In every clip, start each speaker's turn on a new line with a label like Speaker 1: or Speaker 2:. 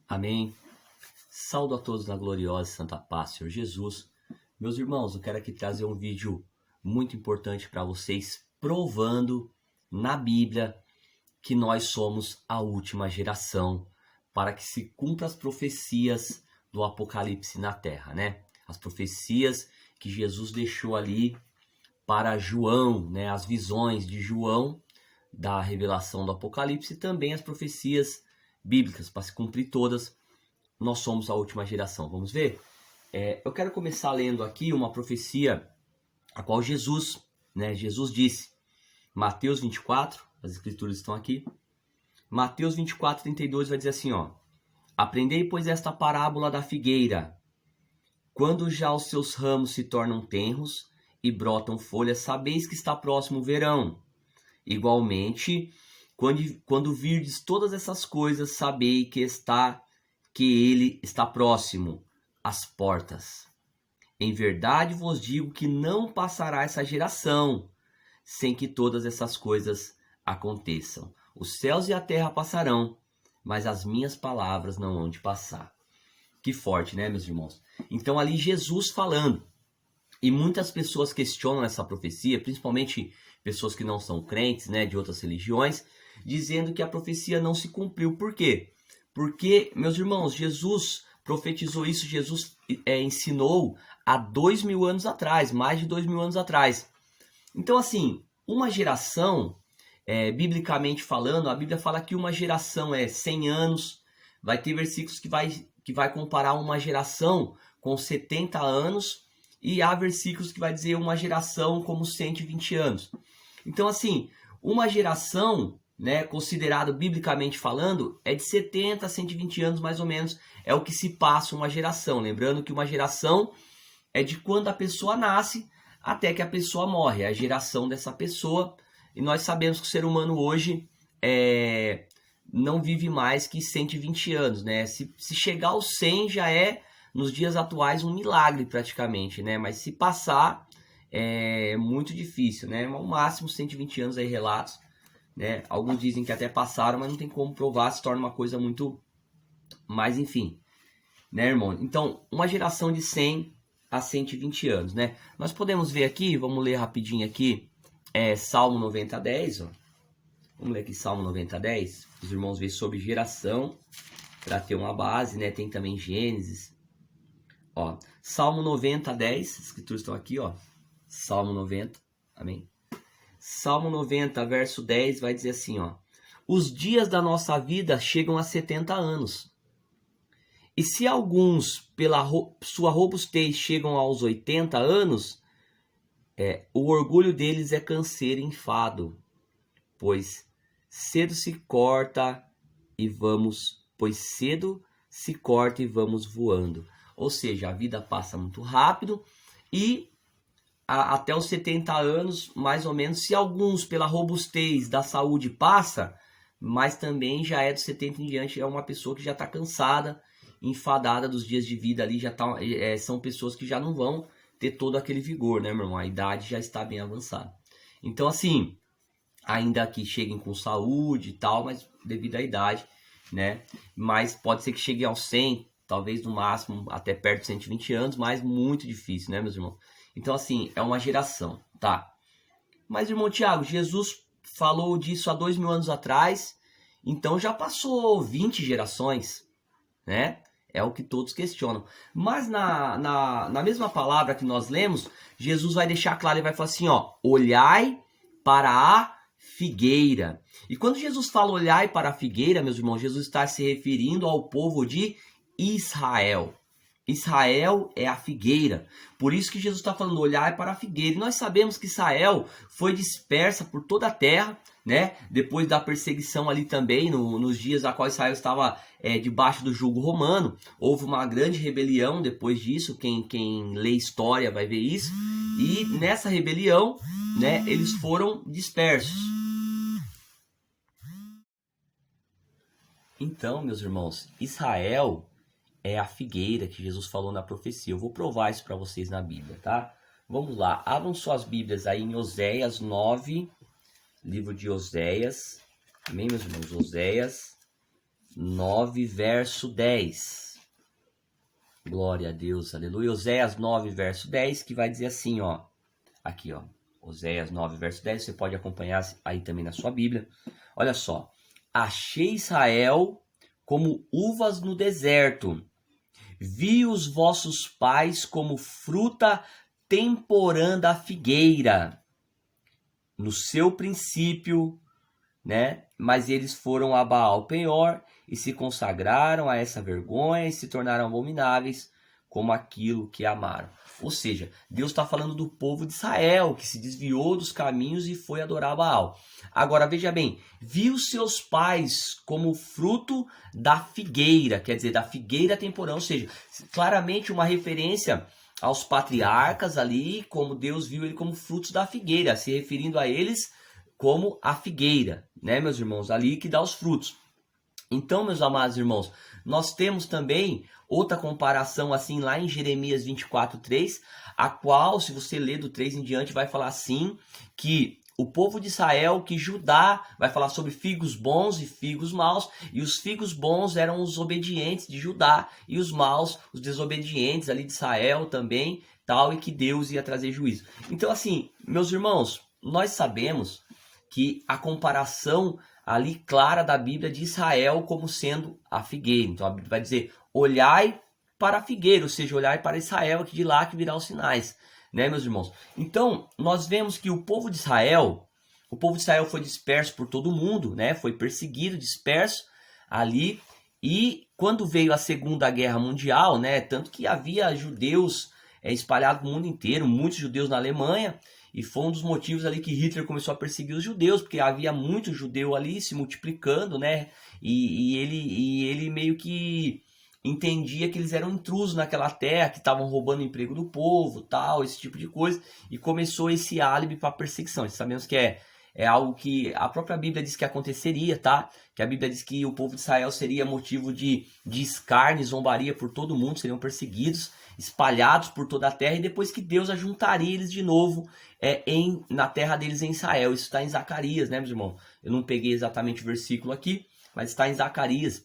Speaker 1: Amém. Saúdo a todos na gloriosa e santa paz, Senhor Jesus. Meus irmãos, eu quero aqui trazer um vídeo muito importante para vocês, provando na Bíblia que nós somos a última geração, para que se cumpra as profecias do Apocalipse na Terra, né? As profecias que Jesus deixou ali para João, né? As visões de João da revelação do Apocalipse e também as profecias bíblicas, para se cumprir todas, nós somos a última geração. Vamos ver? Eu quero começar lendo aqui uma profecia a qual Jesus disse, Mateus 24, as escrituras estão aqui, Mateus 24, 32 vai dizer assim, ó: Aprendei, pois, esta parábola da figueira. Quando já os seus ramos se tornam tenros e brotam folhas, sabeis que está próximo o verão. Igualmente, quando virdes todas essas coisas, sabei que ele está próximo às portas. Em verdade vos digo que não passará essa geração sem que todas essas coisas aconteçam. Os céus e a terra passarão, mas as minhas palavras não hão de passar. Que forte, né, meus irmãos? Então ali Jesus falando. E muitas pessoas questionam essa profecia, principalmente pessoas que não são crentes, né, de outras religiões, dizendo que a profecia não se cumpriu. Por quê? Porque, meus irmãos, Jesus profetizou isso, Jesus ensinou há 2000 anos atrás, mais de 2000 anos atrás. Então, assim, uma geração, biblicamente falando, a Bíblia fala que uma geração é 100 anos, vai ter versículos que vai comparar uma geração com 70 anos, e há versículos que vai dizer uma geração como 120 anos. Então, assim, uma geração, né, considerado biblicamente falando, é de 70 a 120 anos mais ou menos, é o que se passa uma geração. Lembrando que uma geração é de quando a pessoa nasce até que a pessoa morre, é a geração dessa pessoa. E nós sabemos que o ser humano hoje não vive mais que 120 anos, né? Se chegar aos 100 já é, nos dias atuais, um milagre praticamente, né? Mas se passar, é muito difícil, né? Ao máximo 120 anos aí, relatos, né? Alguns dizem que até passaram, mas não tem como provar, se torna uma coisa muito... Mas enfim, né, irmão? Então, uma geração de 100 a 120 anos, né? Nós podemos ver aqui, vamos ler rapidinho aqui, Salmo 90, 10, ó. Vamos ler aqui Salmo 90, 10, os irmãos verem sobre geração, para ter uma base, né? Tem também Gênesis. Ó, Salmo 90, 10, as escrituras estão aqui, ó. Salmo 90, amém? Salmo 90, verso 10, vai dizer assim, ó: Os dias da nossa vida chegam a 70 anos. E se alguns, pela sua robustez, chegam aos 80 anos, o orgulho deles é canseiro e enfado, pois cedo se corta e vamos voando. Ou seja, a vida passa muito rápido e até os 70 anos, mais ou menos, se alguns pela robustez da saúde passa, mas também já é dos 70 em diante, é uma pessoa que já está cansada, enfadada dos dias de vida ali, são pessoas que já não vão ter todo aquele vigor, né, meu irmão? A idade já está bem avançada. Então, assim, ainda que cheguem com saúde e tal, mas devido à idade, né? Mas pode ser que chegue aos 100, talvez no máximo até perto de 120 anos, mas muito difícil, né, meus irmãos? Então, assim, é uma geração, tá? Mas, irmão Tiago, Jesus falou disso há 2000 anos atrás, então já passou 20 gerações, né? É o que todos questionam. Mas na mesma palavra que nós lemos, Jesus vai deixar claro, ele vai falar assim, ó: olhai para a figueira. E quando Jesus fala olhai para a figueira, meus irmãos, Jesus está se referindo ao povo de Israel. Israel é a figueira. Por isso que Jesus está falando olhai para a figueira. E nós sabemos que Israel foi dispersa por toda a terra, né? Depois da perseguição ali também, nos dias a qual Israel estava debaixo do jugo romano, houve uma grande rebelião depois disso. Quem lê história vai ver isso. E nessa rebelião, né, eles foram dispersos. Então, meus irmãos, Israel é a figueira que Jesus falou na profecia. Eu vou provar isso para vocês na Bíblia, tá? Vamos lá, abram suas Bíblias aí em Oséias 9, livro de Oséias. Amém, meus irmãos? Oséias 9, verso 10. Glória a Deus, aleluia. Oséias 9, verso 10, que vai dizer assim, ó. Aqui, ó. Oséias 9, verso 10, você pode acompanhar aí também na sua Bíblia. Olha só. Achei Israel como uvas no deserto. Vi os vossos pais como fruta temporã da figueira. No seu princípio, né? Mas eles foram a Baal Peor e se consagraram a essa vergonha e se tornaram abomináveis como aquilo que amaram. Ou seja, Deus está falando do povo de Israel, que se desviou dos caminhos e foi adorar Baal. Agora, veja bem, viu seus pais como fruto da figueira, quer dizer, da figueira temporã, ou seja, claramente uma referência aos patriarcas ali, como Deus viu ele como frutos da figueira, se referindo a eles como a figueira, né, meus irmãos, ali que dá os frutos. Então, meus amados irmãos, nós temos também outra comparação assim lá em Jeremias 24:3, a qual, se você ler do 3 em diante, vai falar assim, que o povo de Israel, que Judá, vai falar sobre figos bons e figos maus, e os figos bons eram os obedientes de Judá, e os maus, os desobedientes ali de Israel também, tal, e que Deus ia trazer juízo. Então, assim, meus irmãos, nós sabemos que a comparação ali clara da Bíblia de Israel como sendo a figueira. Então a Bíblia vai dizer, olhai para a figueira, ou seja, olhai para Israel, que de lá que virá os sinais, né, meus irmãos? Então, nós vemos que o povo de Israel foi disperso por todo o mundo, né? Foi perseguido, disperso ali, e quando veio a Segunda Guerra Mundial, né, tanto que havia judeus espalhados no mundo inteiro, muitos judeus na Alemanha, e foi um dos motivos ali que Hitler começou a perseguir os judeus, porque havia muito judeu ali se multiplicando, né? E ele meio que entendia que eles eram intrusos naquela terra, que estavam roubando o emprego do povo, tal, esse tipo de coisa. E começou esse álibi para perseguição. Sabemos que é algo que a própria Bíblia diz que aconteceria, tá? Que a Bíblia diz que o povo de Israel seria motivo de escárnio, zombaria por todo mundo, seriam perseguidos, espalhados por toda a terra, e depois que Deus ajuntaria eles de novo na terra deles em Israel. Isso está em Zacarias, né, meus irmãos? Eu não peguei exatamente o versículo aqui, mas está em Zacarias,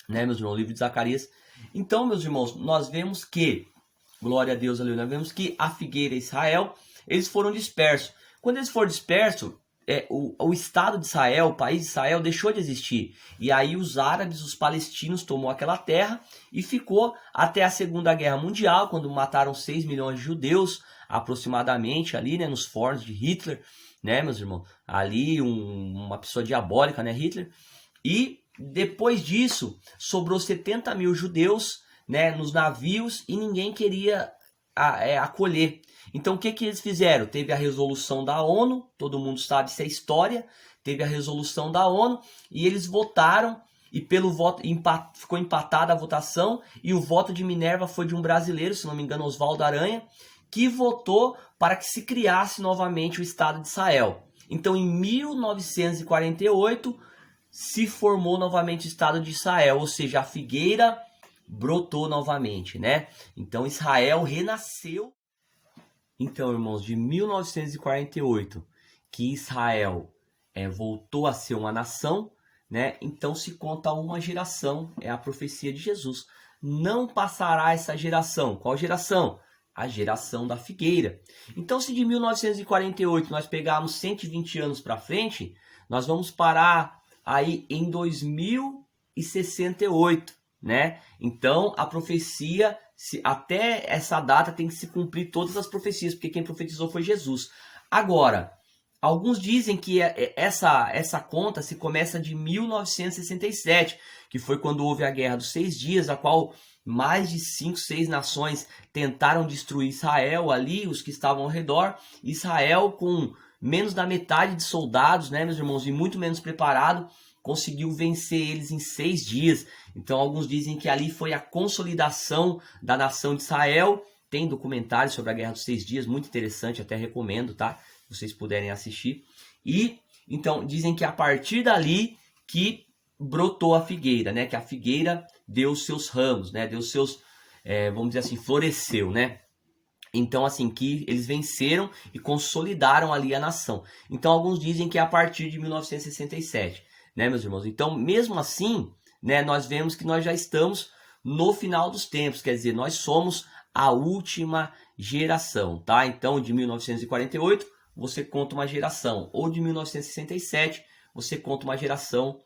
Speaker 1: né, meus irmãos? O livro de Zacarias. Então, meus irmãos, nós vemos que, glória a Deus, aleluia, nós vemos que a figueira e Israel, eles foram dispersos. Quando eles foram dispersos, o Estado de Israel, o país de Israel, deixou de existir. E aí os árabes, os palestinos, tomou aquela terra e ficou até a Segunda Guerra Mundial, quando mataram 6 milhões de judeus, aproximadamente, ali, né, nos fornos de Hitler, né, meus irmãos? Ali, uma pessoa diabólica, né, Hitler? E depois disso, sobrou 70 mil judeus, né, nos navios, e ninguém queria acolher. Então o que eles fizeram? Teve a resolução da ONU, todo mundo sabe, isso é história, teve a resolução da ONU e eles votaram, e pelo voto ficou empatada a votação, e o voto de Minerva foi de um brasileiro, se não me engano, Oswaldo Aranha, que votou para que se criasse novamente o Estado de Israel. Então em 1948 se formou novamente o Estado de Israel, ou seja, a figueira brotou novamente, né? Então Israel renasceu. Então, irmãos, de 1948 que Israel voltou a ser uma nação, né? Então se conta uma geração, é a profecia de Jesus. Não passará essa geração. Qual geração? A geração da figueira. Então, se de 1948 nós pegarmos 120 anos para frente, nós vamos parar aí em 2068, né? Então, a profecia, até essa data tem que se cumprir todas as profecias, porque quem profetizou foi Jesus. Agora, alguns dizem que essa conta se começa de 1967, que foi quando houve a Guerra dos 6 Dias, a qual mais de 5, 6 nações tentaram destruir Israel ali, os que estavam ao redor. Israel, com menos da metade de soldados, né, meus irmãos, e muito menos preparado, conseguiu vencer eles em 6 dias. Então alguns dizem que ali foi a consolidação da nação de Israel. Tem documentário sobre a Guerra dos 6 Dias, muito interessante, até recomendo, tá? Se vocês puderem assistir. E então dizem que a partir dali que brotou a figueira, né? Que a figueira deu seus ramos, né? Deu seus, vamos dizer assim, floresceu, né? Então, assim, que eles venceram e consolidaram ali a nação. Então, alguns dizem que é a partir de 1967, né, meus irmãos? Então, mesmo assim, né, nós vemos que nós já estamos no final dos tempos, quer dizer, nós somos a última geração, tá? Então, de 1948, você conta uma geração, ou de 1967, você conta uma geração.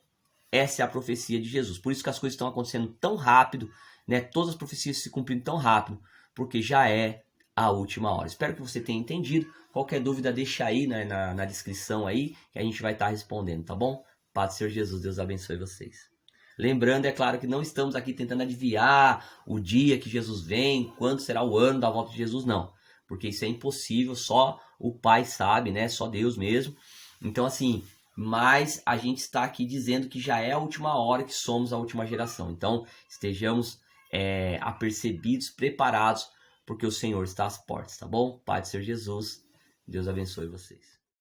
Speaker 1: Essa é a profecia de Jesus. Por isso que as coisas estão acontecendo tão rápido, né? Todas as profecias se cumprindo tão rápido, porque já é a última hora. Espero que você tenha entendido. Qualquer dúvida, deixa aí, né, na descrição aí, que a gente vai estar respondendo, tá bom? Paz do Senhor Jesus, Deus abençoe vocês. Lembrando, é claro, que não estamos aqui tentando adivinhar o dia que Jesus vem, quando será o ano da volta de Jesus, não. Porque isso é impossível, só o Pai sabe, né? Só Deus mesmo. Então, assim, mas a gente está aqui dizendo que já é a última hora, que somos a última geração. Então, estejamos apercebidos, preparados, porque o Senhor está às portas, tá bom? Pai do Senhor Jesus, Deus abençoe vocês.